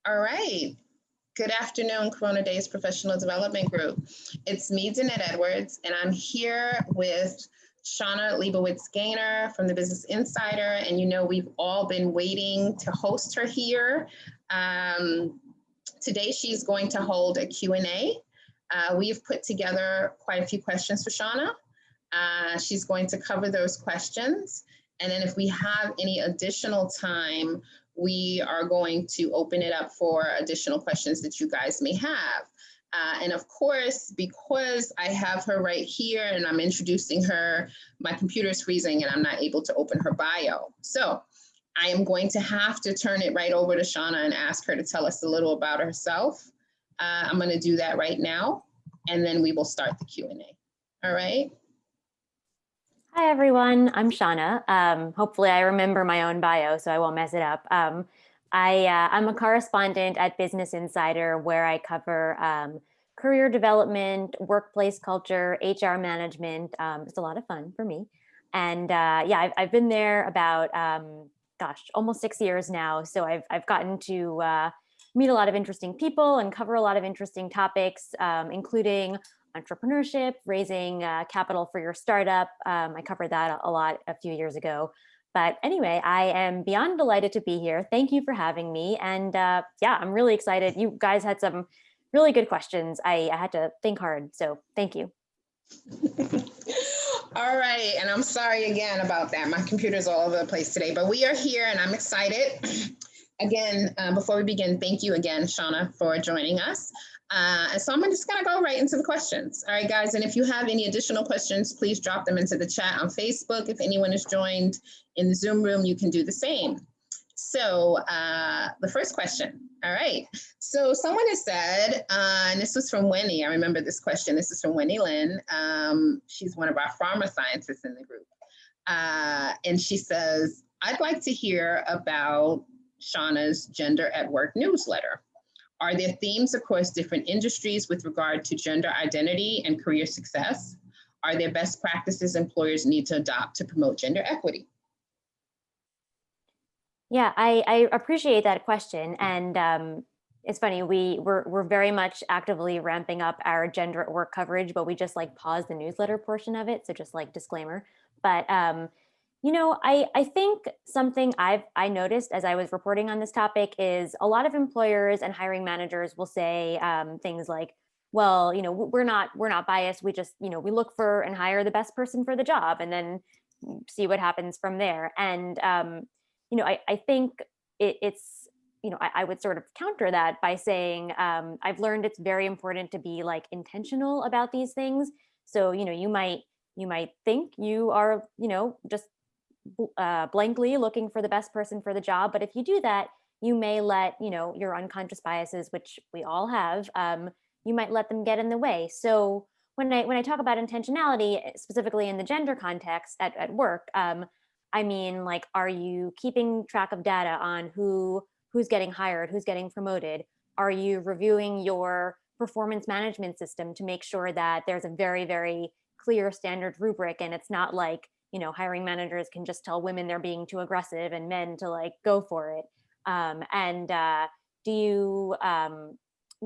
All right. Good afternoon, Corona Daze Professional Development Group. It's me, Danette Edwards, and I'm here with Shana Lebowitz Gaynor from the Business Insider. And you know, we've all been waiting to host her here. Today, she's going to hold a Q&A. We've put together quite a few questions for Shana. She's going to cover those questions. And then if we have any additional time, we are going to open it up for additional questions that you guys may have. And of course, because I have her right here and I'm introducing her, my computer is freezing and I'm not able to open her bio. So I am going to have to turn it right over to Shana and ask her to tell us a little about herself. I'm going to do that right now, and then we will start the Q&A. All right. Hi, everyone. I'm Shana. Hopefully I remember my own bio, so I won't mess it up. I'm a correspondent at Business Insider, where I cover career development, workplace culture, HR management. It's a lot of fun for me. And yeah, I've been there about, almost 6 years now. So I've gotten to meet a lot of interesting people and cover a lot of interesting topics, including entrepreneurship, raising capital for your startup. I covered that a lot a few years ago. But anyway, I am beyond delighted to be here. Thank you for having me. And yeah, I'm really excited. You guys had some really good questions. I had to think hard, so thank you. All right, and I'm sorry again about that. My computer's all over the place today, but we are here and I'm excited. Again, before we begin, thank you again, Shana, for joining us. And so I'm just gonna go right into the questions. All right, guys, and if you have any additional questions, please drop them into the chat on Facebook. If anyone is joined in the Zoom room, you can do the same. So the first question, all right. So someone has said, and this was from Winnie, I remember this question, this is from Winnie Lynn. She's one of our pharma scientists in the group. And she says, I'd like to hear about Shana's Gender at Work newsletter. Are there themes across different industries with regard to gender identity and career success? Are there best practices employers need to adopt to promote gender equity? Yeah, I appreciate that question. And it's funny, we're very much actively ramping up our gender at work coverage, but we just like paused the newsletter portion of it. So just like disclaimer. But you know, I think something I noticed as I was reporting on this topic is a lot of employers and hiring managers will say things like, well, you know, we're not biased. We just, you know, we look for and hire the best person for the job and then see what happens from there. And, you know, I think it's, you know, I would sort of counter that by saying I've learned it's very important to be like intentional about these things. So, you know, you might think you are, you know, just blankly looking for the best person for the job. But if you do that, you may let, you know, your unconscious biases, which we all have, you might let them get in the way. So when I talk about intentionality, specifically in the gender context at work, I mean, like, are you keeping track of data on who's getting hired, who's getting promoted? Are you reviewing your performance management system to make sure that there's a very, very clear standard rubric and it's not like, you know, hiring managers can just tell women they're being too aggressive and men to like go for it. Do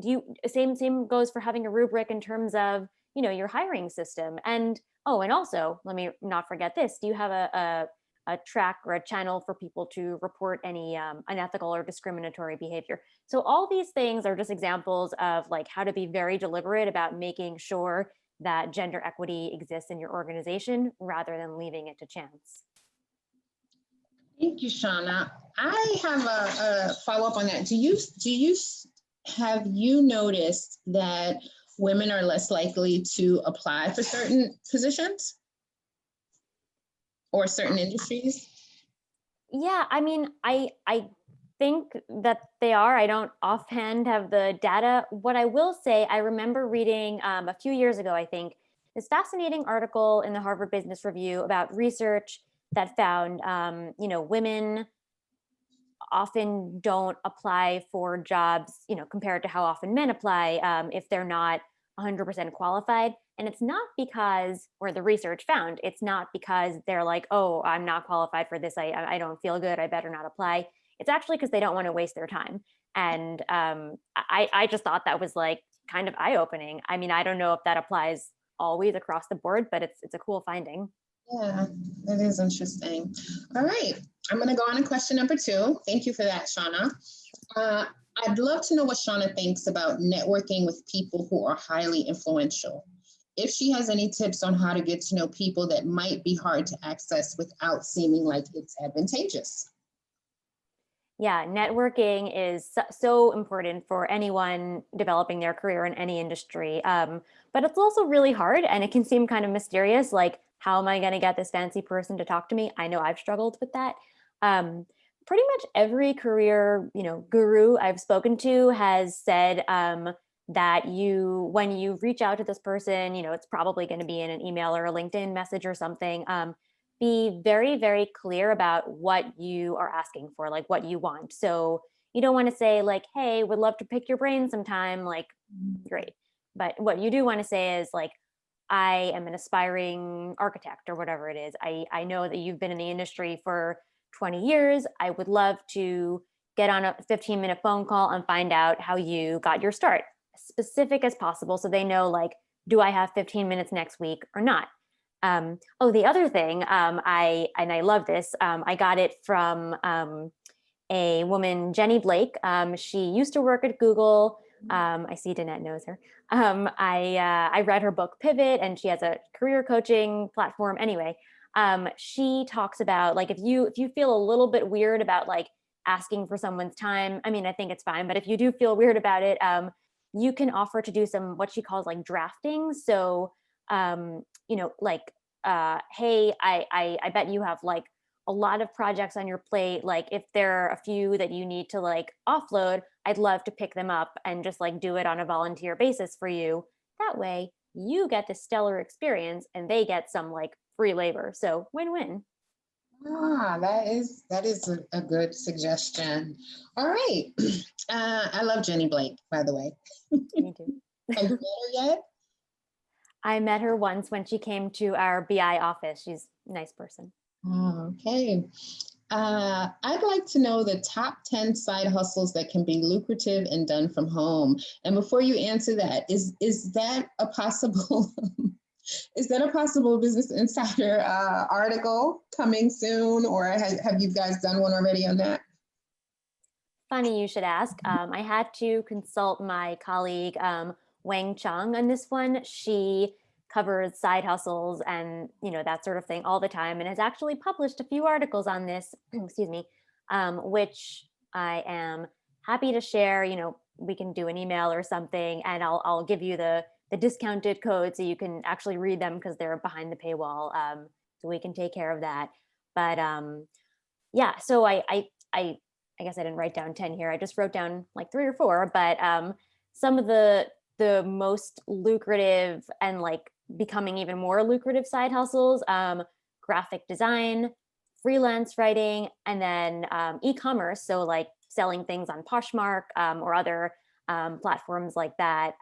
you same goes for having a rubric in terms of, you know, your hiring system. And and also let me not forget this. Do you have a track or a channel for people to report any unethical or discriminatory behavior? So all these things are just examples of like how to be very deliberate about making sure that gender equity exists in your organization rather than leaving it to chance. Thank you, Shana. I have a follow-up on that. Have you noticed that women are less likely to apply for certain positions or certain industries? Yeah, I mean, I think that they are. I don't offhand have the data. What I will say, I remember reading a few years ago, I think, this fascinating article in the Harvard Business Review about research that found, you know, women often don't apply for jobs, you know, compared to how often men apply if they're not 100% qualified. And it's not because, or the research found, it's not because they're like, oh, I'm not qualified for this. I don't feel good. I better not apply. it's actually because they don't want to waste their time. And I just thought that was like kind of eye-opening. I mean, I don't know if that applies always across the board, but it's a cool finding. Yeah, that is interesting. All right, I'm going to go on to question number 2. Thank you for that, Shawna. I'd love to know what Shawna thinks about networking with people who are highly influential. If she has any tips on how to get to know people that might be hard to access without seeming like it's advantageous. Yeah, networking is so important for anyone developing their career in any industry. But it's also really hard, and it can seem kind of mysterious. Like, how am I going to get this fancy person to talk to me? I know I've struggled with that. Pretty much every career, guru I've spoken to has said that when you reach out to this person, it's probably going to be in an email or a LinkedIn message or something. Be very, very clear about what you are asking for, like what you want. So you don't want to say like, hey, would love to pick your brain sometime, like, great. But what you do want to say is like, I am an aspiring architect or whatever it is. I know that you've been in the industry for 20 years. I would love to get on a 15-minute phone call and find out how you got your start, as specific as possible. So they know like, do I have 15 minutes next week or not? The other thing, I love this. I got it from a woman, Jenny Blake. She used to work at Google. I see Danette knows her. I read her book Pivot, and she has a career coaching platform. Anyway, she talks about like if you feel a little bit weird about like asking for someone's time. I mean, I think it's fine, but if you do feel weird about it, you can offer to do some what she calls like drafting. So like, hey, I bet you have like a lot of projects on your plate. Like if there are a few that you need to like offload, I'd love to pick them up and just like do it on a volunteer basis for you. That way you get the stellar experience and they get some like free labor. So win-win. That is a good suggestion. All right. I love Jenny Blake, by the way. Me too. Have you met her yet? I met her once when she came to our BI office. She's a nice person. Okay. I'd like to know the top 10 side hustles that can be lucrative and done from home. And before you answer that, is that a possible is that a possible Business Insider article coming soon, or have you guys done one already on that? Funny you should ask. I had to consult my colleague Wang Chung on this one. She covers side hustles and that sort of thing all the time, and has actually published a few articles on this. Excuse me, which I am happy to share. We can do an email or something, and I'll give you the discounted code so you can actually read them because they're behind the paywall. So we can take care of that. But yeah, so I guess I didn't write down 10 here. I just wrote down like 3 or 4, but some of the most lucrative and like becoming even more lucrative side hustles, graphic design, freelance writing, and then e-commerce. So like selling things on Poshmark or other platforms like that.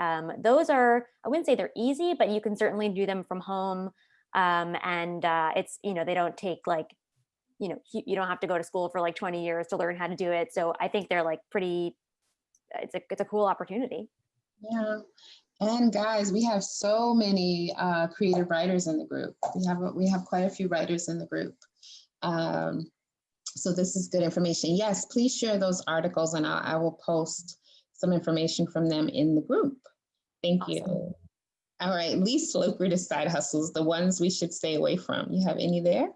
Those are, I wouldn't say they're easy, but you can certainly do them from home. And it's, they don't take like, you don't have to go to school for like 20 years to learn how to do it. So I think they're like it's a cool opportunity. Yeah. And guys, we have so many creative writers in the group. We have quite a few writers in the group. So this is good information. Yes, please share those articles, and I will post some information from them in the group. Thank Awesome. you. All right, least lucrative side hustles, the ones we should stay away from. You have any there?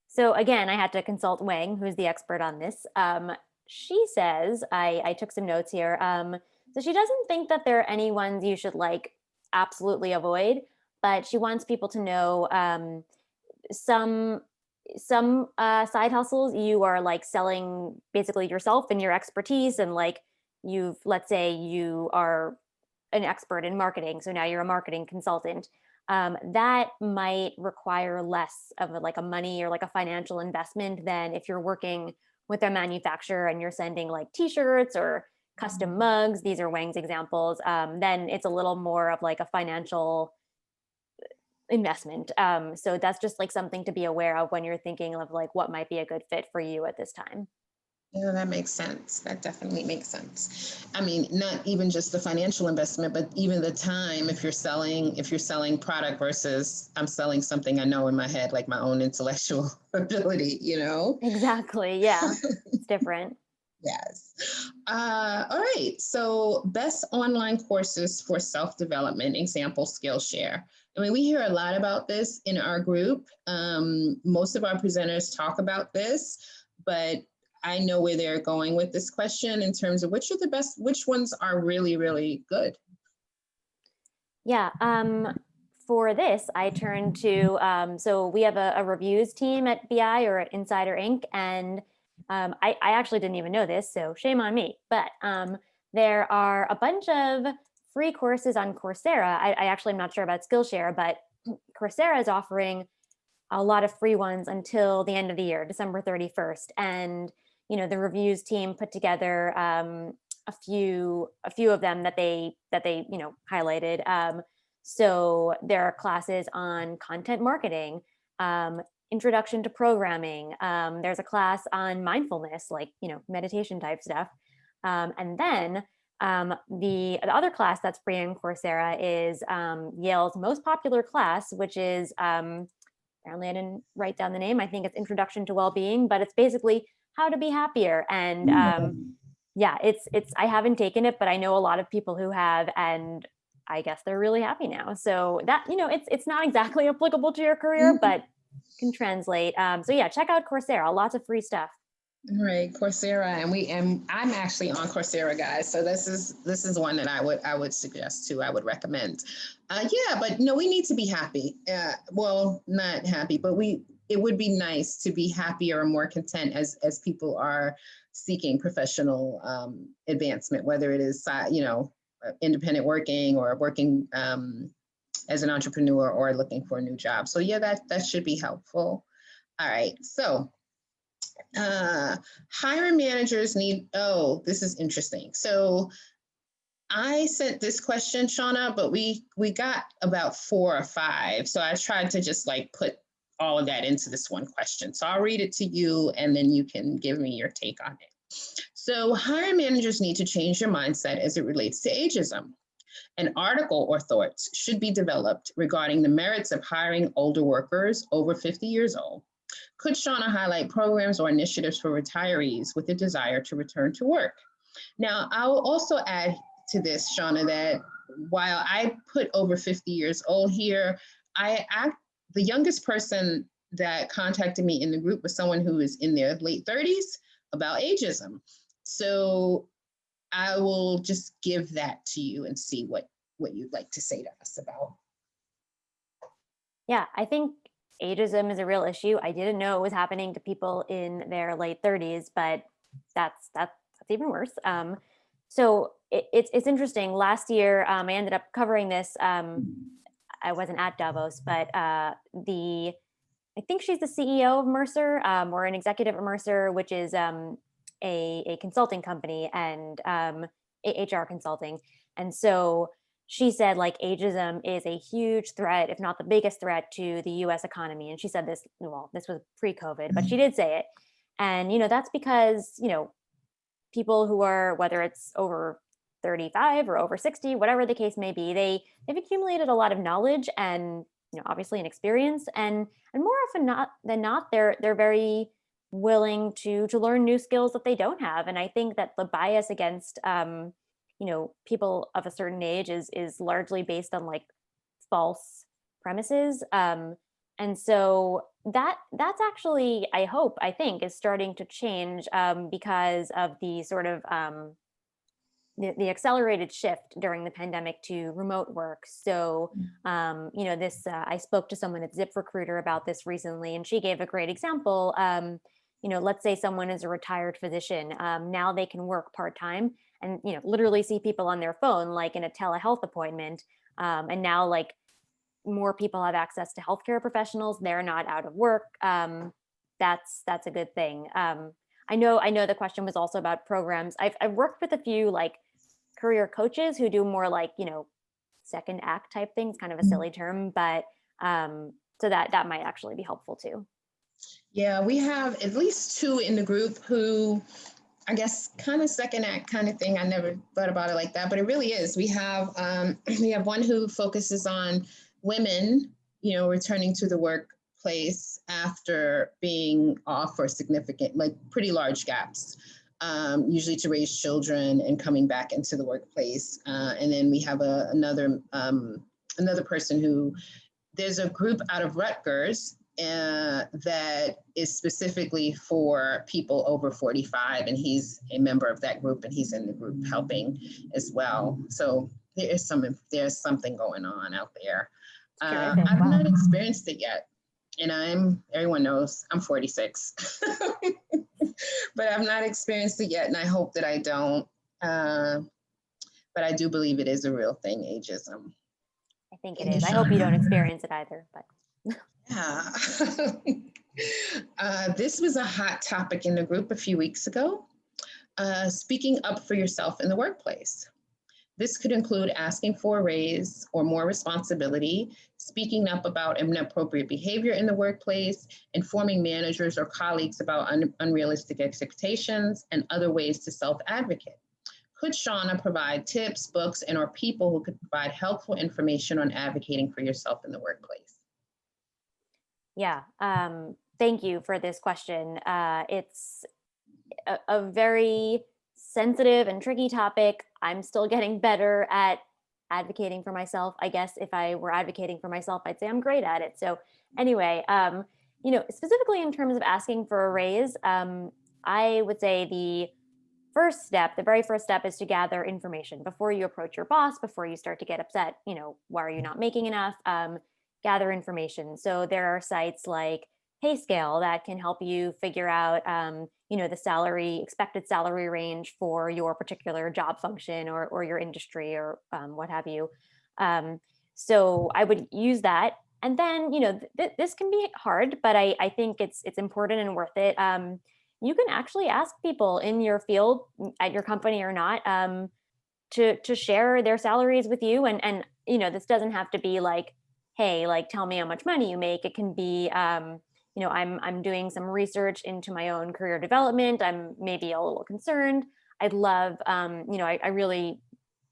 So again, I had to consult Wang, who's the expert on this. She says, I took some notes here. So she doesn't think that there are any ones you should like absolutely avoid, but she wants people to know some side hustles you are like selling basically yourself and your expertise, and like let's say you are an expert in marketing, so now you're a marketing consultant. That might require less of a money or like a financial investment than if you're working with a manufacturer and you're sending like t-shirts or custom mugs. These are Wang's examples. Then it's a little more of like a financial investment. So that's just like something to be aware of when you're thinking of like what might be a good fit for you at this time. Yeah, that makes sense. That definitely makes sense. I mean, not even just the financial investment, but even the time. If you're selling product versus I'm selling something I know in my head, like my own intellectual ability, you know? Exactly. Yeah. It's different. Yes. All right. So, best online courses for self development, example, Skillshare. I mean, we hear a lot about this in our group. Most of our presenters talk about this, but I know where they're going with this question in terms of which are the best, which ones are really, really good. Yeah. For this, I turned to, so we have a reviews team at BI or at Insider Inc. And I actually didn't even know this, so shame on me. But there are a bunch of free courses on Coursera. I actually am not sure about Skillshare, but Coursera is offering a lot of free ones until the end of the year, December 31st. And, the reviews team put together a few of them that they highlighted. So there are classes on content marketing, introduction to programming. There's a class on mindfulness, like meditation type stuff, and then the other class that's free in Coursera is Yale's most popular class, which is apparently I didn't write down the name. I think it's Introduction to Wellbeing, but it's basically how to be happier. And yeah, it's I haven't taken it, but I know a lot of people who have, and I guess they're really happy now. So that it's not exactly applicable to your career, but can translate. So yeah, check out Coursera. Lots of free stuff. All right, Coursera, and I'm actually on Coursera, guys. So this is one that I would suggest too. I would recommend. Yeah, but no, we need to be happy. Well, not happy, but it would be nice to be happier and more content as people are seeking professional advancement, whether it is independent working or working as an entrepreneur or looking for a new job. So yeah, that should be helpful. All right, so hiring managers need, oh, this is interesting. So I sent this question, Shawna, but we got about 4 or 5. So I tried to just like put all of that into this one question. So I'll read it to you and then you can give me your take on it. So hiring managers need to change their mindset as it relates to ageism. An article or thoughts should be developed regarding the merits of hiring older workers over 50 years old. Could Shawna highlight programs or initiatives for retirees with a desire to return to work? Now, I will also add to this, Shawna, that while I put over 50 years old here, the youngest person that contacted me in the group was someone who is in their late 30s about ageism. So I will just give that to you and see what you'd like to say to us about. Yeah, I think ageism is a real issue. I didn't know it was happening to people in their late 30s, but that's even worse. So it's interesting. Last year, I ended up covering this. I wasn't at Davos, but I think she's the CEO of Mercer, or an executive at Mercer, which is a consulting company and HR consulting. And so she said like ageism is a huge threat, if not the biggest threat to the US economy. And she said this, well, this was pre-COVID, but she did say it. And, that's because, people who are, whether it's over 35 or over 60, whatever the case may be, they've accumulated a lot of knowledge and, obviously an experience. And more often than not, they're very willing to learn new skills that they don't have. And I think that the bias against people of a certain age is largely based on like false premises. And so that's actually, I think, is starting to change because of the sort of the accelerated shift during the pandemic to remote work. So, this I spoke to someone at ZipRecruiter about this recently, and she gave a great example. Let's say someone is a retired physician. Now they can work part time and literally see people on their phone, like in a telehealth appointment. And now, like more people have access to healthcare professionals. They're not out of work. That's a good thing. I know the question was also about programs. I've worked with a few like career coaches who do more like, second act type things, kind of a silly term, but so that might actually be helpful too. Yeah, we have at least 2 in the group who I guess kind of second act kind of thing. I never thought about it like that, but it really is. We have one who focuses on women, returning to the workplace after being off for significant, like pretty large gaps, usually to raise children and coming back into the workplace. And then we have another person who, there's a group out of Rutgers that is specifically for people over 45, and he's a member of that group, and he's in the group helping as well. So there's something going on out there. I've not experienced it yet, and everyone knows I'm 46, but I've not experienced it yet, and I hope that I don't. But I do believe it is a real thing, ageism. I think it is. I hope you don't experience it either, but. Yeah. This was a hot topic in the group a few weeks ago. Speaking up for yourself in the workplace. This could include asking for a raise or more responsibility, speaking up about inappropriate behavior in the workplace, informing managers or colleagues about unrealistic expectations, and other ways to self-advocate. Could Shawna provide tips, books, and/or people who could provide helpful information on advocating for yourself in the workplace? Yeah, thank you for this question. It's a very sensitive and tricky topic. I'm still getting better at advocating for myself. I guess if I were advocating for myself, I'd say I'm great at it. So anyway, specifically in terms of asking for a raise, I would say the very first step is to gather information before you approach your boss, before you start to get upset. Why are you not making enough? Gather information. So there are sites like PayScale that can help you figure out, the expected salary range for your particular job function or your industry or what have you. So I would use that. And then, this can be hard, but I think it's important and worth it. You can actually ask people in your field, at your company or not, to share their salaries with you. And this doesn't have to be like, hey, like, tell me how much money you make. It can be, I'm doing some research into my own career development. I'm maybe a little concerned. I'd love, I really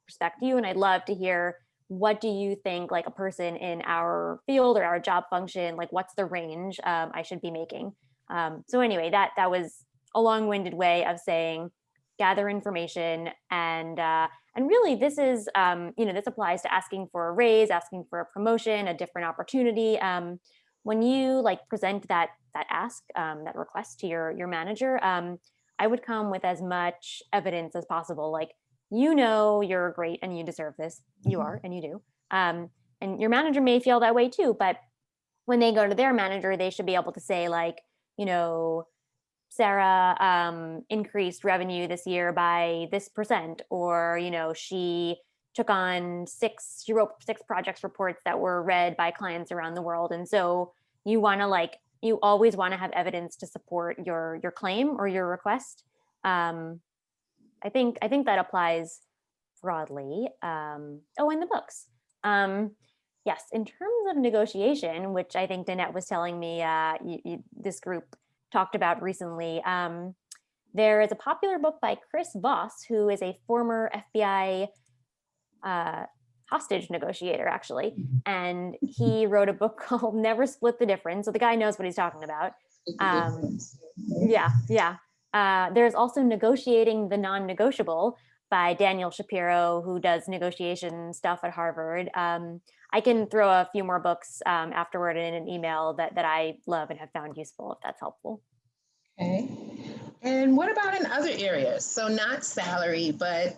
respect you, and I'd love to hear, what do you think, like, a person in our field or our job function, like, what's the range I should be making? So anyway, that was a long-winded way of saying, gather information, and really this is, this applies to asking for a raise, asking for a promotion, a different opportunity. When you present that ask, that request to your manager, I would come with as much evidence as possible. Like, you're great and you deserve this. You are, and you do. And your manager may feel that way too, but when they go to their manager, they should be able to say, like, Sarah increased revenue this year by this percent, or, she wrote 6 projects reports that were read by clients around the world. And so you always want to have evidence to support your claim or your request. I think that applies broadly. In the books. Yes, in terms of negotiation, which I think Danette was telling me this group talked about recently, there is a popular book by Chris Voss, who is a former FBI hostage negotiator, actually. And he wrote a book called Never Split the Difference. So the guy knows what he's talking about. Yeah. There's also Negotiating the Non-Negotiable by Daniel Shapiro, who does negotiation stuff at Harvard. I can throw a few more books afterward in an email that I love and have found useful, if that's helpful. Okay. And what about in other areas? So not salary, but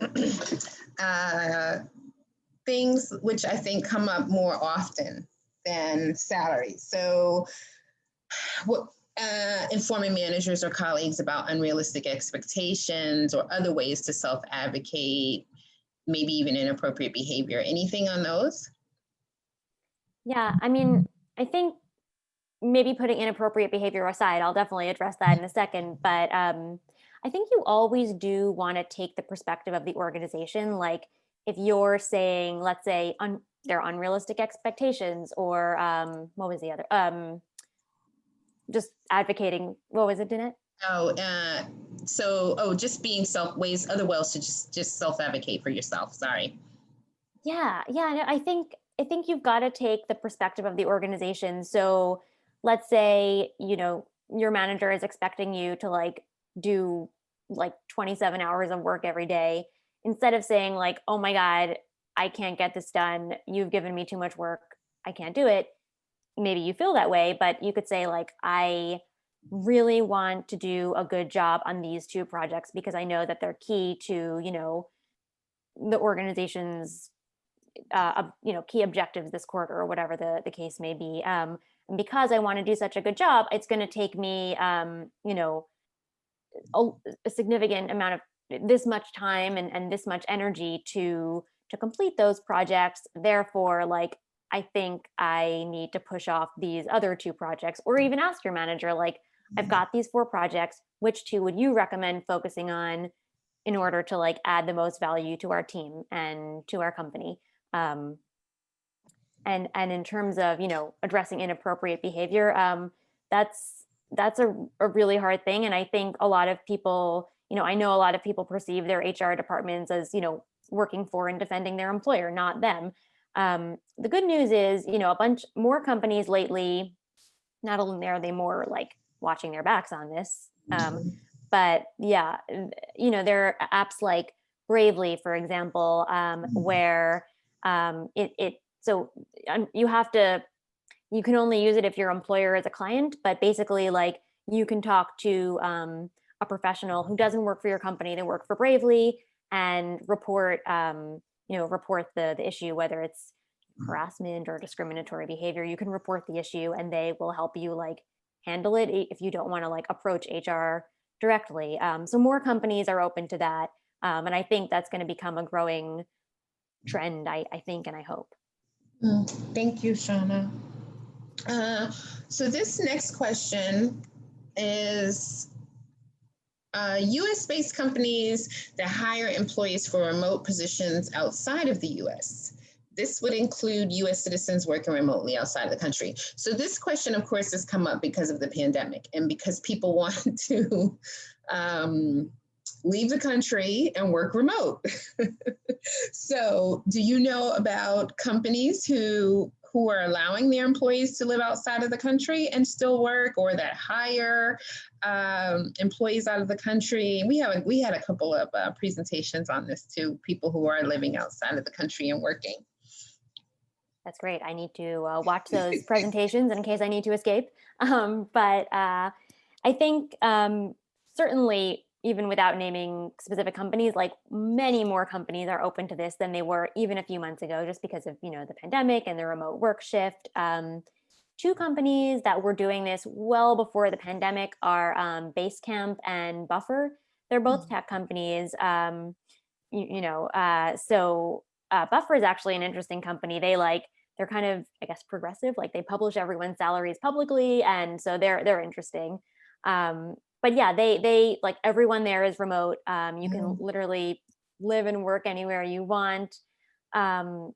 things which I think come up more often than salary. So informing managers or colleagues about unrealistic expectations or other ways to self-advocate, maybe even inappropriate behavior. Anything on those? Yeah, I mean, I think maybe putting inappropriate behavior aside, I'll definitely address that in a second, but I think you always do want to take the perspective of the organization. Like, if you're saying, let's say, there are unrealistic expectations, or what was the other? Just advocating, what was it, Danette? Oh, just being ways, other ways to just self-advocate for yourself. Sorry. Yeah. No, I think you've got to take the perspective of the organization. So let's say, your manager is expecting you to like do like 27 hours of work every day. Instead of saying like, oh my God, I can't get this done. You've given me too much work. I can't do it. Maybe you feel that way, but you could say like, I really want to do a good job on these two projects because I know that they're key to, the organization's key objectives this quarter or whatever the case may be. And because I want to do such a good job, it's going to take me a, a significant amount of this much time and this much energy to complete those projects. Therefore, like, I think I need to push off these other two projects, or even ask your manager, like, I've got these four projects, which two would you recommend focusing on in order to like add the most value to our team and to our company? um, and in terms of addressing inappropriate behavior, that's a really hard thing. And I think a lot of people, I know a lot of people perceive their HR departments as working for and defending their employer, not them. The good news is, a bunch more companies lately, not only are they more like watching their backs on this, but yeah, there are apps like Bravely, for example, where it so you can only use it if your employer is a client, but basically like you can talk to a professional who doesn't work for your company, they work for Bravely, and report the issue, whether it's harassment or discriminatory behavior. You can report the issue and they will help you like handle it if you don't want to like approach HR directly. So more companies are open to that. And I think that's going to become a growing trend, I think, and I hope. Thank you, Shawna. So this next question is, US-based companies that hire employees for remote positions outside of the US. This would include US citizens working remotely outside of the country. So this question, of course, has come up because of the pandemic and because people want to leave the country and work remote. So do you know about companies who are allowing their employees to live outside of the country and still work, or that hire employees out of the country? We had a couple of presentations on this too, people who are living outside of the country and working. That's great. I need to watch those presentations in case I need to escape. But I think certainly, even without naming specific companies, like many more companies are open to this than they were even a few months ago, just because of the pandemic and the remote work shift. Two companies that were doing this well before the pandemic are Basecamp and Buffer. They're both tech companies. So Buffer is actually an interesting company. They're kind of, I guess, progressive. Like they publish everyone's salaries publicly, and so they're interesting. But yeah, they like everyone there is remote. You can literally live and work anywhere you want. If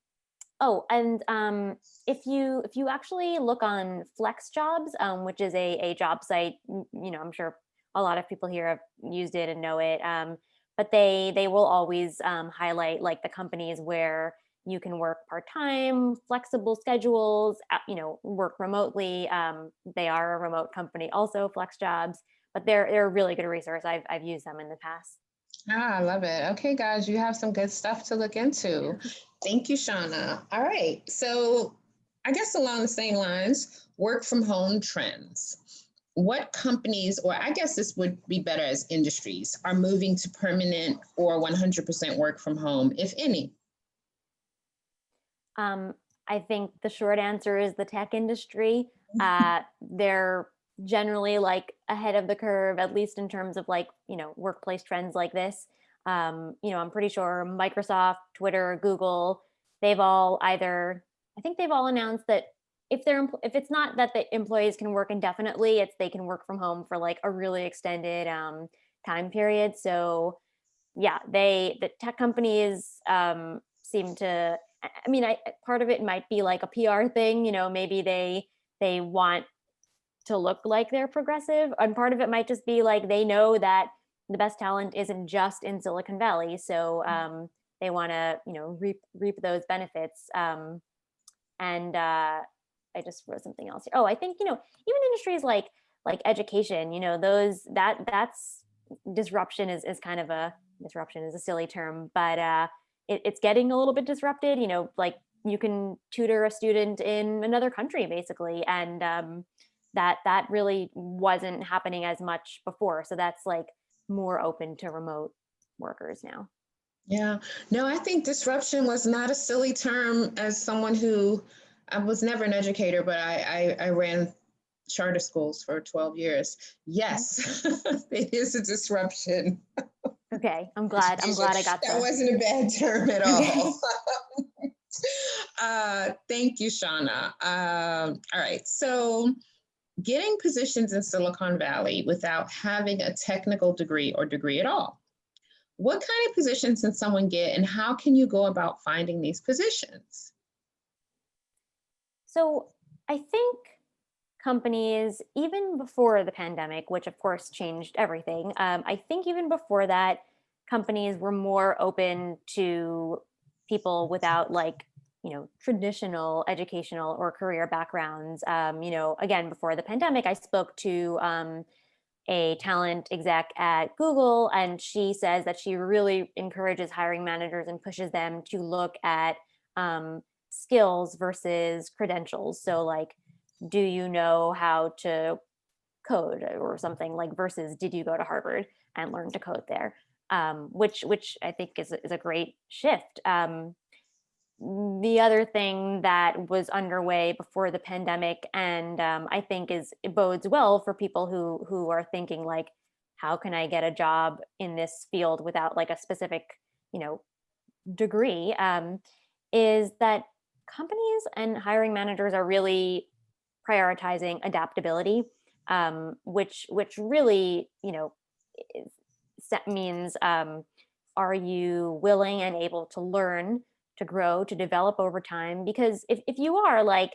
you actually look on Flex Jobs, which is a job site, I'm sure a lot of people here have used it and know it. But they will always highlight like the companies where you can work part-time, flexible schedules, work remotely. They are a remote company also, Flex Jobs, but they're a really good resource. I've used them in the past. I love it. Okay, guys, you have some good stuff to look into. Thank you, Shawna. All right. So I guess along the same lines, work from home trends. What companies, or I guess this would be better as industries, are moving to permanent or 100% work from home, if any? I think the short answer is the tech industry. They're generally like ahead of the curve, at least in terms of like, workplace trends like this. I'm pretty sure Microsoft, Twitter, Google, they've all announced that if it's not that the employees can work indefinitely, it's they can work from home for like a really extended time period. So yeah, the tech companies seem to, part of it might be like a PR thing, maybe they want to look like they're progressive. And part of it might just be like, they know that the best talent isn't just in Silicon Valley. So they want to, reap those benefits. And I just wrote something else here. Oh, I think, even industries like education, that's disruption is kind of disruption is a silly term, but it's getting a little bit disrupted, like you can tutor a student in another country basically. And that really wasn't happening as much before. So that's like more open to remote workers now. Yeah, no, I think disruption was not a silly term. As someone who, I was never an educator, but I ran charter schools for 12 years. Yes, it is a disruption. Okay, I'm glad I got that wasn't a bad term at all. Thank you, Shawna. All right, so getting positions in Silicon Valley without having a technical degree or degree at all. What kind of positions can someone get, and how can you go about finding these positions? So I think companies, even before the pandemic, which of course changed everything, I think even before that, companies were more open to people without traditional educational or career backgrounds. Again, before the pandemic, I spoke to a talent exec at Google, and she says that she really encourages hiring managers and pushes them to look at skills versus credentials. So like, do you know how to code or something, like, versus did you go to Harvard and learn to code there? Which I think is a great shift. The other thing that was underway before the pandemic, and I think it bodes well for people who are thinking like, how can I get a job in this field without like a specific, degree, is that companies and hiring managers are really prioritizing adaptability, which really, means, are you willing and able to learn, to grow, to develop over time? Because if you are, like,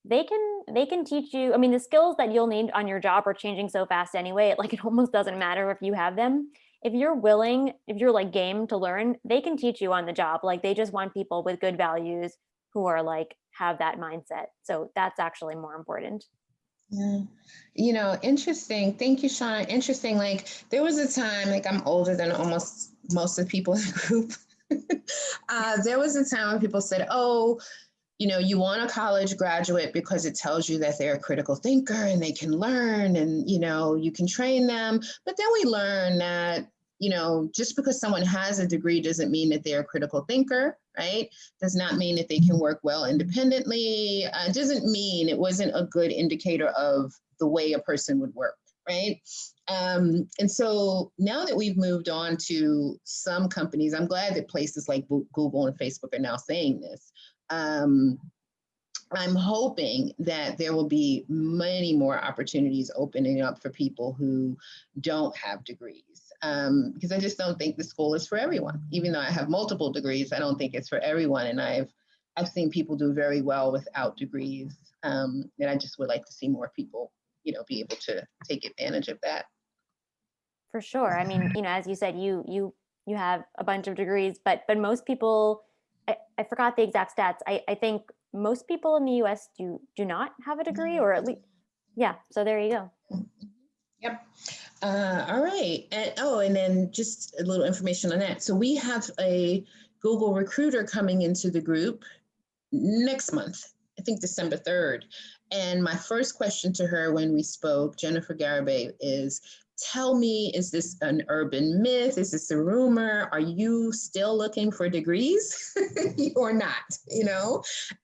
they can teach you. I mean, the skills that you'll need on your job are changing so fast anyway, it almost doesn't matter if you have them. If you're willing, if you're like game to learn, they can teach you on the job. Like, they just want people with good values who are like, have that mindset. So that's actually more important. Yeah. Interesting. Thank you, Shana. Interesting. Like, there was a time, like, I'm older than almost most of the people in the group. There was a time when people said, oh, you want a college graduate because it tells you that they're a critical thinker and they can learn, and, you can train them. But then we learn that, just because someone has a degree doesn't mean that they're a critical thinker, right? Does not mean that they can work well independently. Doesn't mean it wasn't a good indicator of the way a person would work, right? And so now that we've moved on to some companies, I'm glad that places like Google and Facebook are now saying this. I'm hoping that there will be many more opportunities opening up for people who don't have degrees, because I just don't think the school is for everyone. Even though I have multiple degrees, I don't think it's for everyone. And I've seen people do very well without degrees, and I just would like to see more people, be able to take advantage of that. For sure. I mean, as you said, you have a bunch of degrees, but most people, I forgot the exact stats. I think most people in the US do not have a degree, or at least, yeah. So there you go. Yep. All right. And then just a little information on that. So we have a Google recruiter coming into the group next month, I think December 3rd. And my first question to her when we spoke, Jennifer Garibay, is, tell me, is this an urban myth? Is this a rumor? Are you still looking for degrees or not?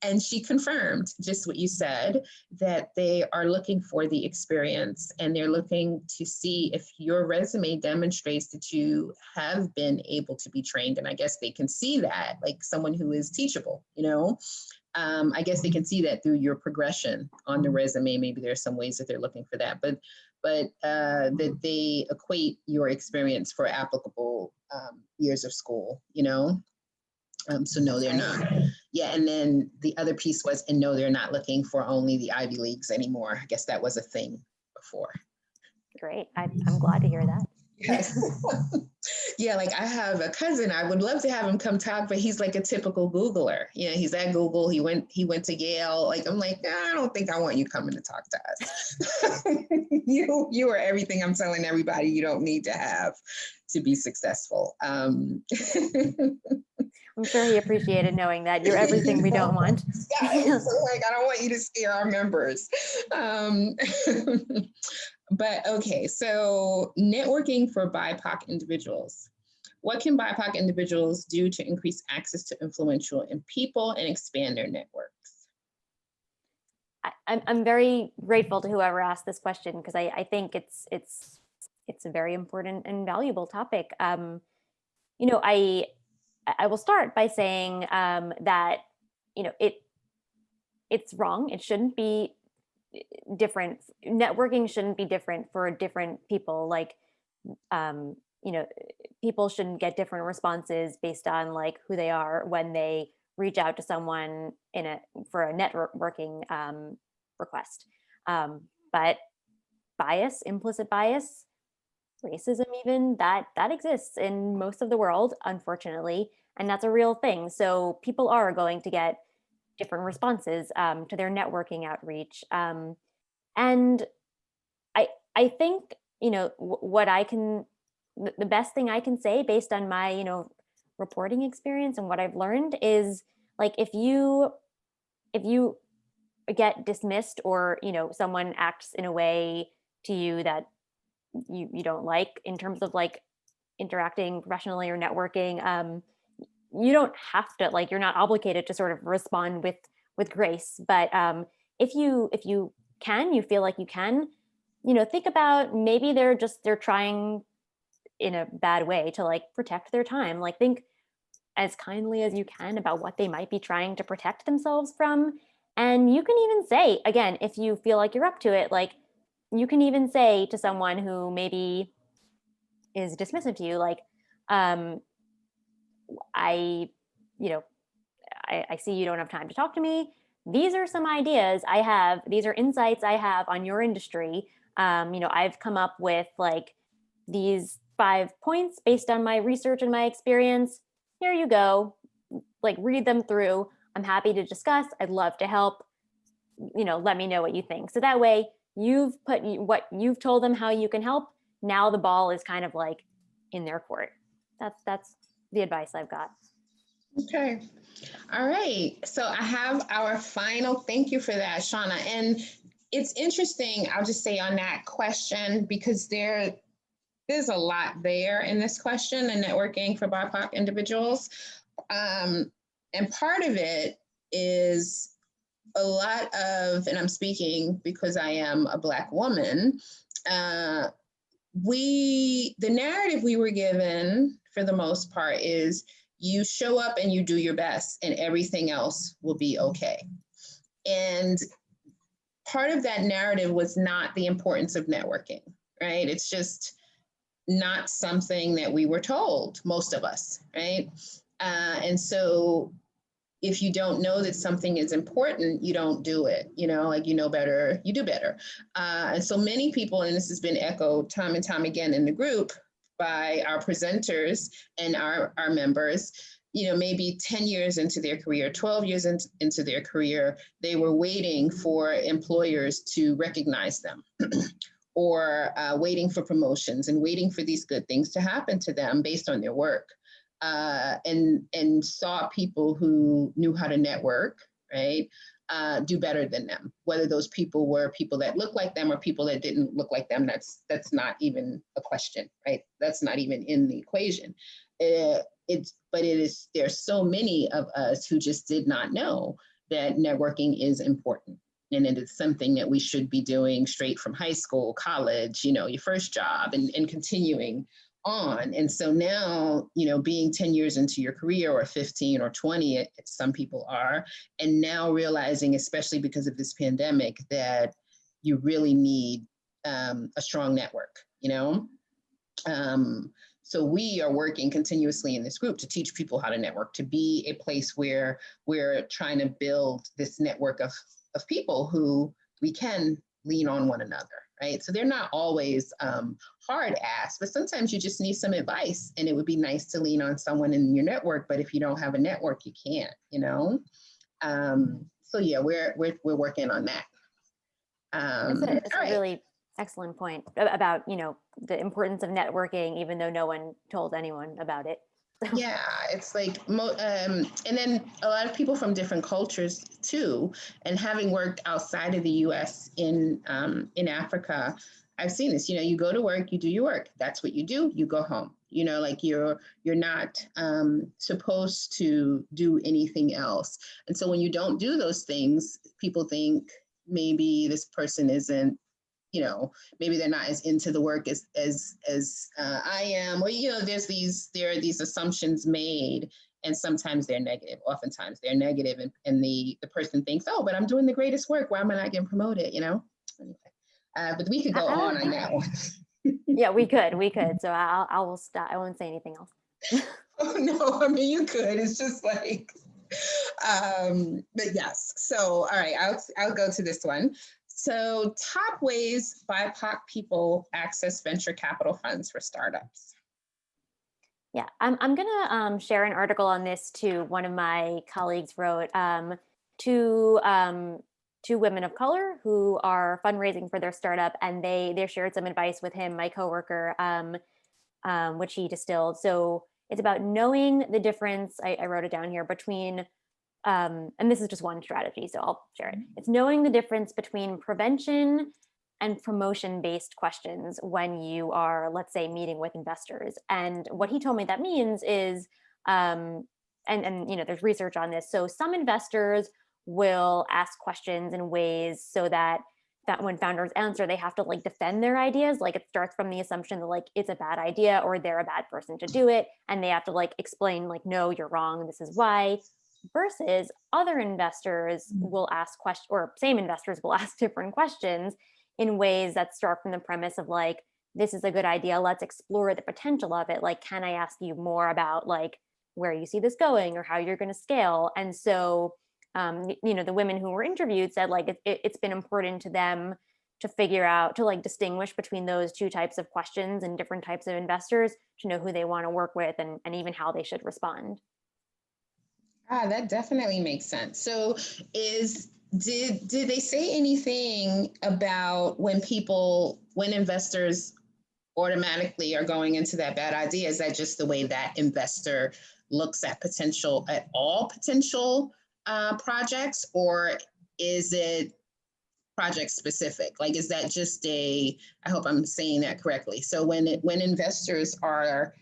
And she confirmed just what you said, that they are looking for the experience, and they're looking to see if your resume demonstrates that you have been able to be trained. And I guess they can see that, like someone who is teachable, I guess they can see that through your progression on the resume. Maybe there's some ways that they're looking for that, but that they equate your experience for applicable years of school, So no, they're not. Yeah, and then the other piece was, and no, they're not looking for only the Ivy Leagues anymore. I guess that was a thing before. Great. I'm glad to hear that. Yes. Yeah, like I have a cousin. I would love to have him come talk, but he's like a typical Googler. You know, he's at Google. He went to Yale. Like I'm like, I don't think I want you coming to talk to us. You are everything I'm telling everybody you don't need to have to be successful. I'm sure he appreciated knowing that you're everything we don't want. Guys, so like, I don't want you to scare our members. But okay, so networking for BIPOC individuals. What can BIPOC individuals do to increase access to influential people and expand their networks? I'm very grateful to whoever asked this question, because I think it's a very important and valuable topic. You know, I will start by saying that, you know, it's wrong. It shouldn't be different. Networking shouldn't be different for different people. Like, you know, people shouldn't get different responses based on like who they are when they reach out to someone for a networking request. But bias, implicit bias, racism, even that exists in most of the world, unfortunately, and that's a real thing. So people are going to get different responses to their networking outreach. And I think, you know, the best thing I can say based on my, you know, reporting experience and what I've learned is, like, if you get dismissed, or, you know, someone acts in a way to you that you don't like in terms of like interacting professionally or networking, you don't have to, like, you're not obligated to sort of respond with grace. But if you feel like you can, you know, think about, maybe they're trying in a bad way to like protect their time. Like, think as kindly as you can about what they might be trying to protect themselves from. And you can even say, again, if you feel like you're up to it, like, you can even say to someone who maybe is dismissive to you, like, I see you don't have time to talk to me. These are some ideas I have. These are insights I have on your industry. You know, I've come up with like these 5 points based on my research and my experience. Here you go. Like, read them through. I'm happy to discuss. I'd love to help. You know, let me know what you think. So that way you've put what you've told them how you can help. Now the ball is kind of like in their court. That's the advice I've got. Okay. All right. So I have our final, thank you for that, Shawna. And it's interesting, I'll just say on that question, because there's a lot there in this question, the networking for BIPOC individuals. And part of it is a lot of, and I'm speaking because I am a Black woman, the narrative we were given for the most part is, you show up and you do your best and everything else will be okay. And part of that narrative was not the importance of networking, right? It's just not something that we were told, most of us, right? And so if you don't know that something is important, you don't do it, you know, like, you know better, you do better. And so many people, and this has been echoed time and time again in the group by our presenters and our members, you know, maybe 10 years into their career, 12 years into their career, they were waiting for employers to recognize them or waiting for promotions and waiting for these good things to happen to them based on their work. And saw people who knew how to network, right, do better than them. Whether those people were people that looked like them or people that didn't look like them, that's not even a question, right? That's not even in the equation. There's so many of us who just did not know that networking is important. And it is something that we should be doing straight from high school, college, you know, your first job, and continuing on. And so now, you know, being 10 years into your career, or 15 or 20, some people are, and now realizing, especially because of this pandemic, that you really need a strong network, you know? So we are working continuously in this group to teach people how to network, to be a place where we're trying to build this network of people who we can lean on one another, right? So they're not always hard ass, but sometimes you just need some advice, and it would be nice to lean on someone in your network. But if you don't have a network, you can't, you know? So yeah, we're working on that. It's a really excellent point about, you know, the importance of networking, even though no one told anyone about it. Yeah, it's like, and then a lot of people from different cultures too. And having worked outside of the U.S. in Africa, I've seen this. You know, you go to work, you do your work. That's what you do. You go home. You know, like you're not supposed to do anything else. And so when you don't do those things, people think maybe this person isn't, you know, maybe they're not as into the work as I am, or, you know, there are these assumptions made, and sometimes they're negative. Oftentimes they're negative, and the person thinks, oh, but I'm doing the greatest work. Why am I not getting promoted? You know. Anyway, but we could go on that one. Yeah, we could. So I will stop. I won't say anything else. Oh, no, I mean, you could. It's just like, but yes. So, all right, I'll go to this one. So, top ways BIPOC people access venture capital funds for startups. Yeah, I'm gonna share an article on this too. One of my colleagues wrote two women of color who are fundraising for their startup, and they shared some advice with him, my coworker, which he distilled. So it's about knowing the difference. I wrote it down here between, and this is just one strategy, so I'll share it. It's knowing the difference between prevention and promotion-based questions when you are, let's say, meeting with investors. And what he told me that means is, and you know, there's research on this. So some investors will ask questions in ways so that when founders answer, they have to like defend their ideas. Like it starts from the assumption that like it's a bad idea or they're a bad person to do it, and they have to like explain like, no, you're wrong, this is why. Versus other investors will ask questions, or same investors will ask different questions in ways that start from the premise of like, this is a good idea, let's explore the potential of it. Like, can I ask you more about like where you see this going or how you're going to scale? And so you know, the women who were interviewed said like it's been important to them to figure out, to like distinguish between those two types of questions and different types of investors, to know who they want to work with and even how they should respond. That definitely makes sense. So did they say anything about when investors automatically are going into that bad idea? Is that just the way that investor looks at all potential projects, or is it project specific? Like, is that just I hope I'm saying that correctly. So when investors are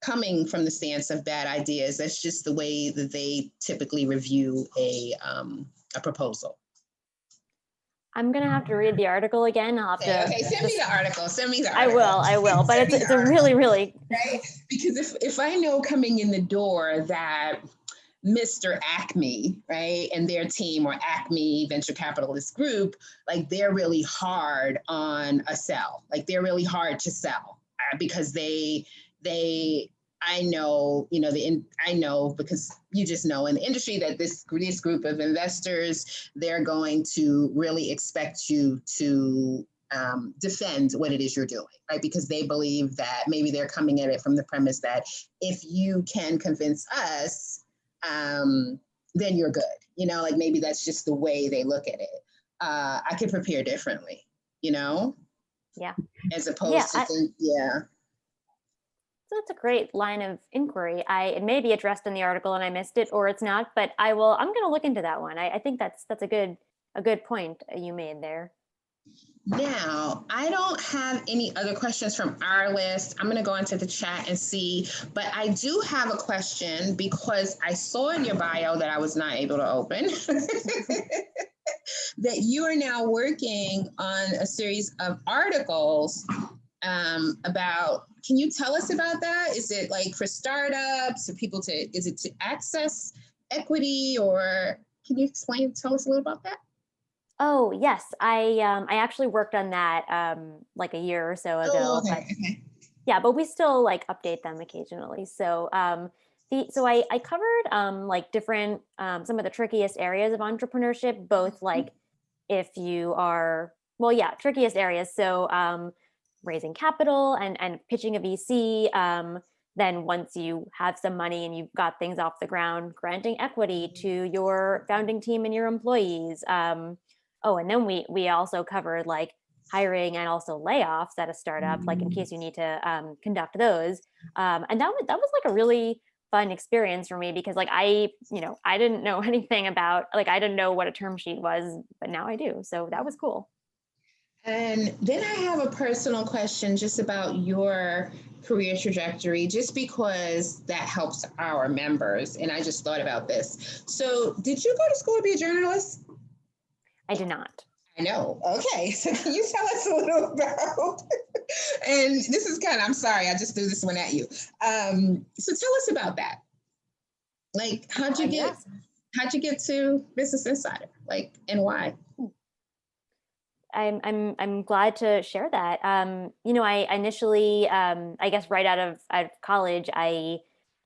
coming from the stance of bad ideas, that's just the way that they typically review a proposal. I'm gonna have to read the article again. I'll have to. Okay, send me the article. I will, but it's a really right? Because if I know coming in the door that Mr. Acme, right, and their team, or Acme Venture Capitalist Group, like they're really hard on a sell. Like they're really hard to sell because I know, you know, I know, because you just know in the industry that this group of investors, they're going to really expect you to defend what it is you're doing, right? Because they believe that maybe they're coming at it from the premise that if you can convince us, then you're good. You know, like maybe that's just the way they look at it. I could prepare differently, you know? Yeah. As opposed to So that's a great line of inquiry. It may be addressed in the article and I missed it, or it's not, but I'm going to look into that one. I think that's a good point you made there. Now, I don't have any other questions from our list. I'm going to go into the chat and see, but I do have a question because I saw in your bio that I was not able to open that you are now working on a series of articles about, can you tell us about that? Is it like for startups, is it to access equity, or can you tell us a little about that? Oh, yes. I actually worked on that like a year or so ago. Oh, okay. Yeah, but we still like update them occasionally. So I covered like different some of the trickiest areas of entrepreneurship, both like if you are, well, yeah, trickiest areas. So raising capital and pitching a VC. Then once you have some money and you've got things off the ground, granting equity to your founding team and your employees. Oh, and then we also covered like hiring and also layoffs at a startup, like in case you need to conduct those. And that was like a really fun experience for me because like I didn't know anything about, like I didn't know what a term sheet was, but now I do. So that was cool. And then I have a personal question just about your career trajectory, just because that helps our members. And I just thought about this. So, did you go to school to be a journalist? I did not. I know. Okay. So, can you tell us a little about? And this is kind of, I'm sorry, I just threw this one at you. So, tell us about that. Like, how'd you get to Business Insider? Like, and why? I'm glad to share that. I initially, I guess right out of college, I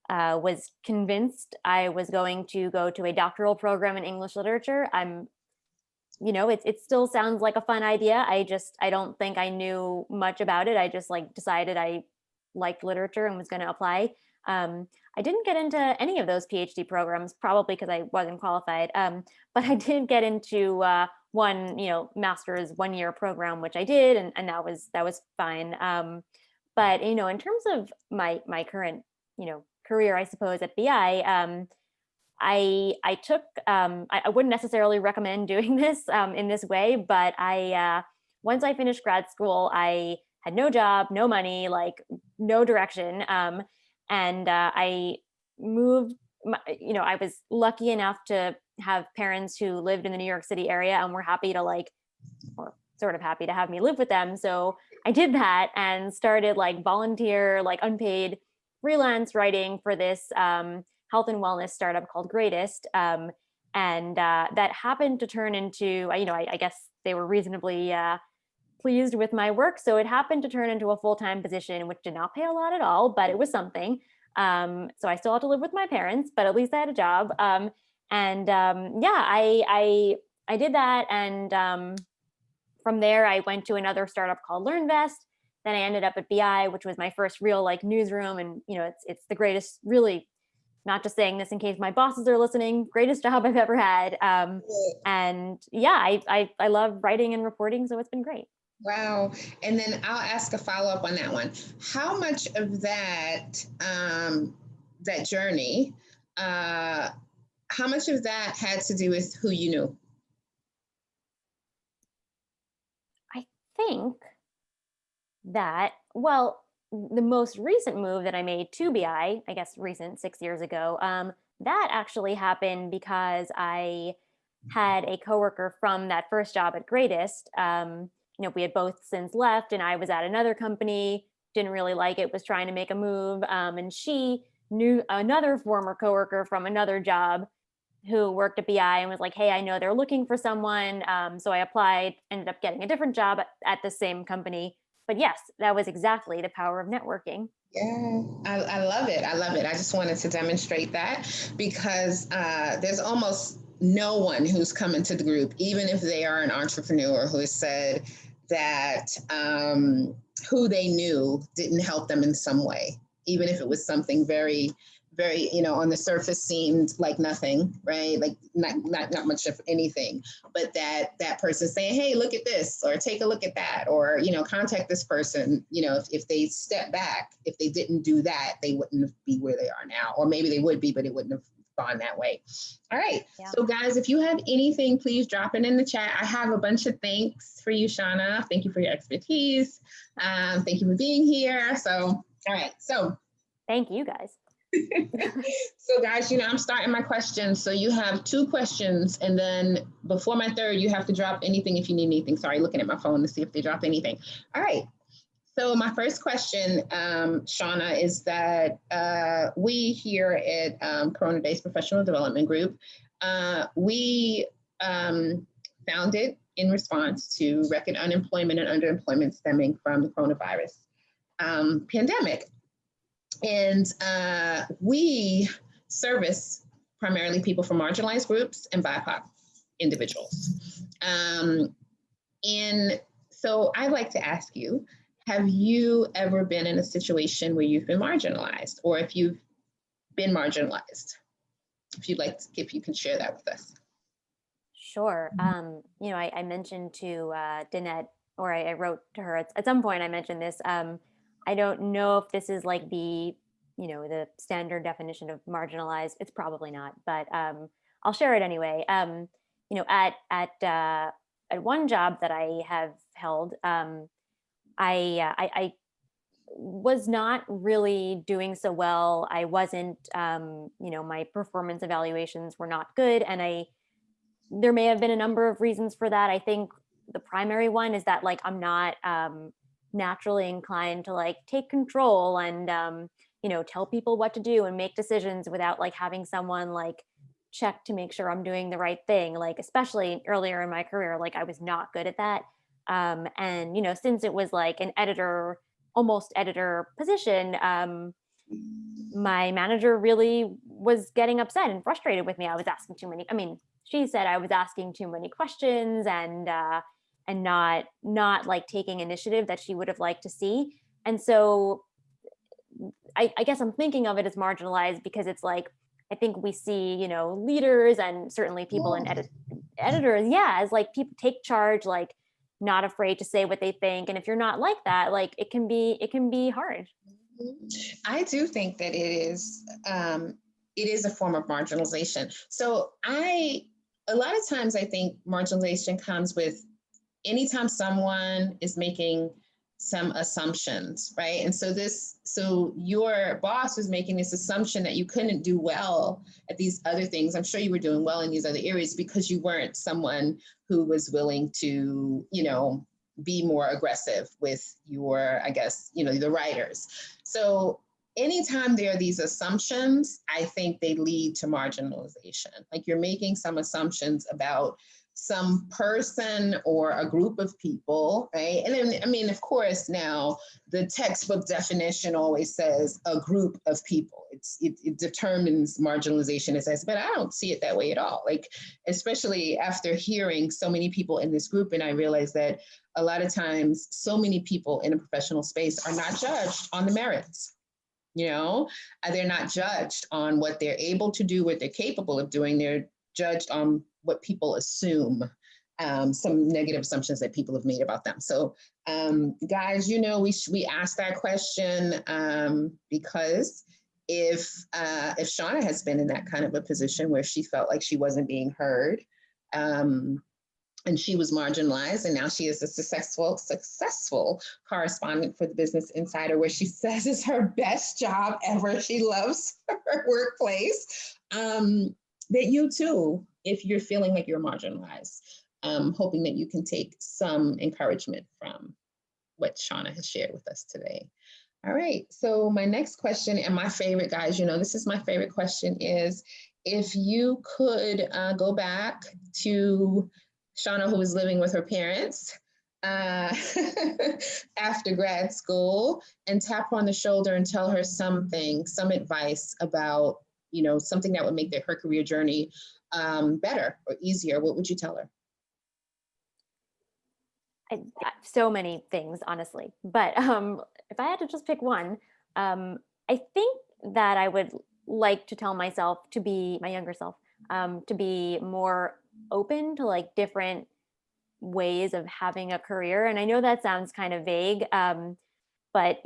was convinced I was going to go to a doctoral program in English literature. It still sounds like a fun idea. I don't think I knew much about it. I just like decided I liked literature and was going to apply. I didn't get into any of those PhD programs, probably because I wasn't qualified. But I did get into one, master's 1 year program, which I did, and that was fine. But in terms of my current career, I suppose at BI, I took I wouldn't necessarily recommend doing this in this way, but I once I finished grad school, I had no job, no money, like no direction, and I moved. I was lucky enough to have parents who lived in the New York City area and were happy to or sort of happy to have me live with them. So I did that and started like volunteer, like unpaid freelance writing for this health and wellness startup called Greatest. And that happened to turn into, I guess they were reasonably pleased with my work. So it happened to turn into a full-time position, which did not pay a lot at all, but it was something. So I still had to live with my parents, but at least I had a job. I did that. And from there, I went to another startup called LearnVest. Then I ended up at BI, which was my first real like newsroom. And, it's the greatest, really, not just saying this in case my bosses are listening, greatest job I've ever had. I love writing and reporting. So it's been great. Wow. And then I'll ask a follow-up on that one. How much of that that journey, how much of that had to do with who you knew? I think that, well, the most recent move that I made to BI, I guess recent, 6 years ago, that actually happened because I had a coworker from that first job at Greatest. We had both since left, and I was at another company, didn't really like it, was trying to make a move. And she knew another former coworker from another job who worked at BI and was like, hey, I know they're looking for someone. So I applied, ended up getting a different job at the same company. But yes, that was exactly the power of networking. Yeah, I love it. I love it. I just wanted to demonstrate that because there's almost no one who's come into the group, even if they are an entrepreneur, who has said that who they knew didn't help them in some way, even if it was something very, very, on the surface seemed like nothing, right? Like not much of anything, but that person saying, hey, look at this, or take a look at that, or, contact this person, if they step back, if they didn't do that, they wouldn't be where they are now, or maybe they would be, but it wouldn't have gone that way. All right. Yeah. So guys, if you have anything, please drop it in the chat. I have a bunch of thanks for you, Shawna. Thank you for your expertise. Thank you for being here. So, all right. So thank you guys. So guys, I'm starting my questions. So you have 2 questions, and then before my third, you have to drop anything if you need anything. Sorry, looking at my phone to see if they drop anything. All right. So my first question, Shawna, is that we here at Corona-Based Professional Development Group, we founded in response to record unemployment and underemployment stemming from the coronavirus. pandemic. And we service primarily people from marginalized groups and BIPOC individuals. And so I'd like to ask you, have you ever been in a situation where you've been marginalized, or if you've been marginalized? If you can share that with us. Sure. I mentioned to Danette, or I wrote to her at some point, I mentioned this. I don't know if this is like the standard definition of marginalized. It's probably not, but I'll share it anyway. At one job that I have held, I was not really doing so well. I wasn't, my performance evaluations were not good, and there may have been a number of reasons for that. I think the primary one is that I'm not naturally inclined to take control and tell people what to do and make decisions without having someone check to make sure I'm doing the right thing. Especially earlier in my career, I was not good at that. And since it was an almost editor position, my manager really was getting upset and frustrated with me. I was asking too many. She said I was asking too many questions and not taking initiative that she would have liked to see. And so I guess I'm thinking of it as marginalized because it's I think we see, leaders and certainly people in editors, as people take charge, not afraid to say what they think. And if you're not like that, it can be hard. I do think that it is a form of marginalization. So a lot of times I think marginalization comes with anytime someone is making some assumptions, right? And so your boss was making this assumption that you couldn't do well at these other things. I'm sure you were doing well in these other areas because you weren't someone who was willing to, be more aggressive with your, the writers. So anytime there are these assumptions, I think they lead to marginalization. You're making some assumptions about some person or a group of people, right? And then, of course, now the textbook definition always says a group of people. It determines marginalization as but I don't see it that way at all. Especially after hearing so many people in this group, and I realized that a lot of times so many people in a professional space are not judged on the merits. They're not judged on what they're able to do, what they're capable of doing. They're judged on what people assume, some negative assumptions that people have made about them. So guys, we asked that question because if Shawna has been in that kind of a position where she felt like she wasn't being heard, and she was marginalized, and now she is a successful correspondent for the Business Insider, where she says it's her best job ever. She loves her workplace. That you too, if you're feeling like you're marginalized, hoping that you can take some encouragement from what Shawna has shared with us today. All right, so my next question, and my favorite, guys, this is my favorite question, is if you could go back to Shawna, who was living with her parents after grad school, and tap her on the shoulder and tell her some advice about something that would make her career journey better or easier, what would you tell her? So many things, honestly. But if I had to just pick one, I think that I would like to tell myself, my younger self, to be more open to different ways of having a career. And I know that sounds kind of vague, but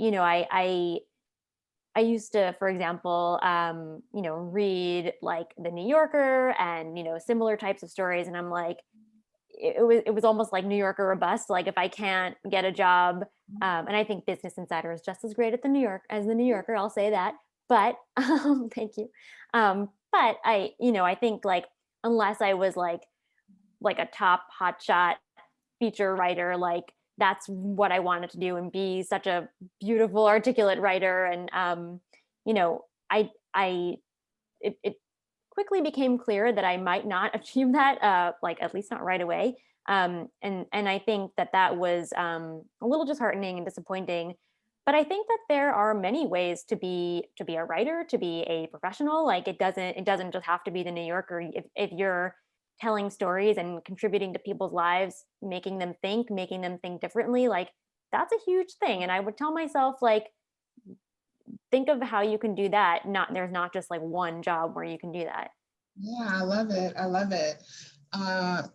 I used to, for example, read the New Yorker and, similar types of stories. And I'm it was almost like New Yorker or bust. If I can't get a job, and I think Business Insider is just as great at the New Yorker, I'll say that. But thank you. But I think unless I was like a top hotshot feature writer, that's what I wanted to do and be such a beautiful, articulate writer. And, it quickly became clear that I might not achieve that, at least not right away. And I think that was a little disheartening and disappointing. But I think that there are many ways to be a writer, to be a professional. Like it doesn't just have to be the New Yorker. If you're telling stories and contributing to people's lives, making them think differently, like that's a huge thing. And I would tell myself, like, think of how you can do that. There's not just like one job where you can do that. Yeah, I love it. I love it.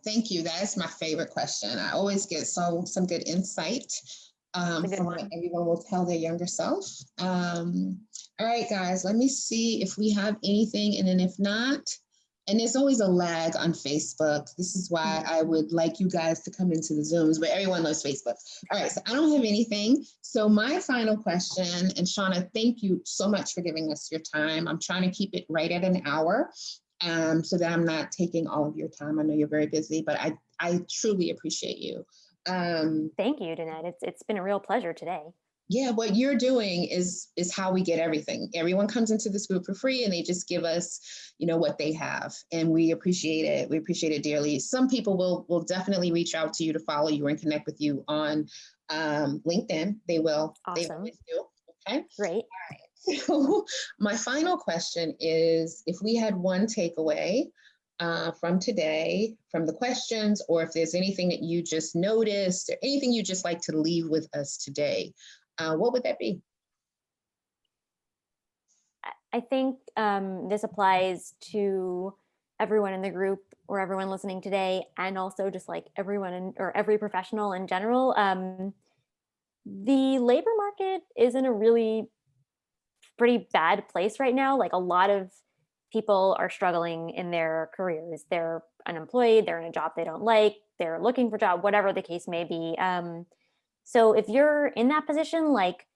Thank you. That is my favorite question. I always get some good insight from what everyone will tell their younger self. All right, guys, let me see if we have anything. And then if not, and there's always a lag on Facebook. This is why I would like you guys to come into the Zooms, but everyone loves Facebook. All right, so I don't have anything. So my final question, and Shawna, thank you so much for giving us your time. I'm trying to keep it right at an hour so that I'm not taking all of your time. I know you're very busy, but I truly appreciate you. Thank you, Danette. It's been a real pleasure today. Yeah, what you're doing is how we get everything. Everyone comes into this group for free and they just give us, what they have. And we appreciate it. We appreciate it dearly. Some people will definitely reach out to you to follow you and connect with you on LinkedIn. They will. Awesome. They always do. Okay. Great. All right. So my final question is, if we had one takeaway from today, from the questions, or if there's anything that you just noticed or anything you just like to leave with us today, what would that be? I think this applies to everyone in the group or everyone listening today, and also just like everyone or every professional in general. The labor market is in a really pretty bad place right now. Like a lot of people are struggling in their careers. They're unemployed, they're in a job they don't like, they're looking for a job, whatever the case may be. So if you're in that position, like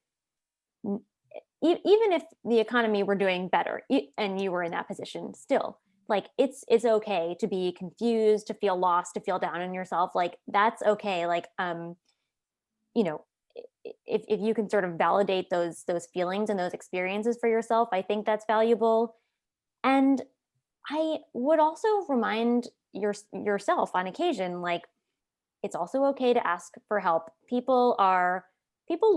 even if the economy were doing better and you were in that position still, like it's okay to be confused, to feel lost, to feel down on yourself. Like that's okay. Like, if you can sort of validate those feelings and those experiences for yourself, I think that's valuable. And I would also remind yourself on occasion, like it's also okay to ask for help. People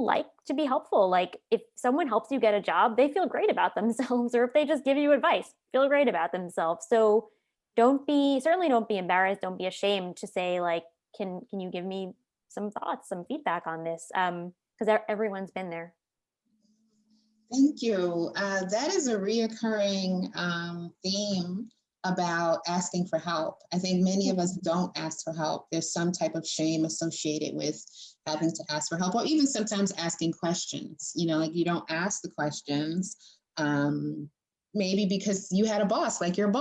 like to be helpful. Like if someone helps you get a job, they feel great about themselves, or if they just give you advice, feel great about themselves. So certainly don't be embarrassed. Don't be ashamed to say like, can you give me some thoughts, some feedback on this? Because everyone's been there. Thank you. That is a reoccurring theme about asking for help. I think many of us don't ask for help. There's some type of shame associated with having to ask for help, or even sometimes asking questions. Like you don't ask the questions, maybe because you had a boss, like your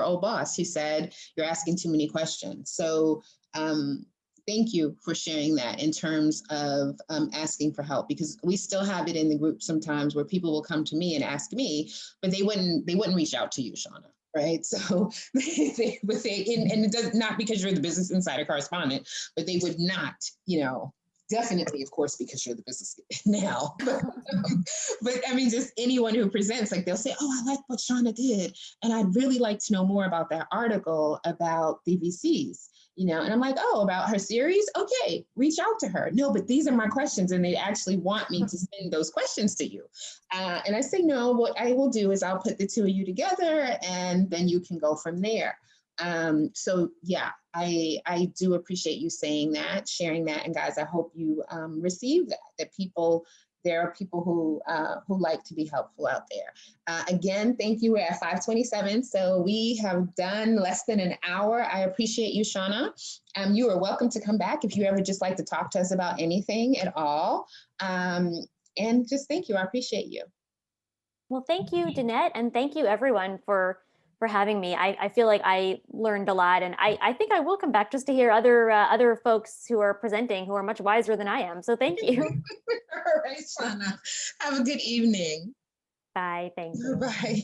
old boss, who said you're asking too many questions. So thank you for sharing that in terms of asking for help, because we still have it in the group sometimes where people will come to me and ask me, but they wouldn't reach out to you, Shawna, right? So and it does not because you're the Business Insider correspondent, but they would not, definitely, of course, because you're the business now. But I mean, just anyone who presents, like they'll say, oh, I like what Shawna did, and I'd really like to know more about that article about the VCs. And I'm like, oh, about her series? Okay, reach out to her. No, but these are my questions, and they actually want me to send those questions to you. And I say, no, what I will do is I'll put the two of you together, and then you can go from there. So yeah, I do appreciate you saying that, sharing that. And guys, I hope you receive that there are people who like to be helpful out there. Again, thank you. We're at 5:27, so we have done less than an hour. I appreciate you, Shawna. You are welcome to come back if you ever just like to talk to us about anything at all. And just thank you. I appreciate you. Well, thank you, Danette, and thank you everyone for having me. I feel like I learned a lot, and I think I will come back just to hear other folks who are presenting who are much wiser than I am. So thank you. All right, Shawna. Have a good evening. Bye. Thank you. Bye.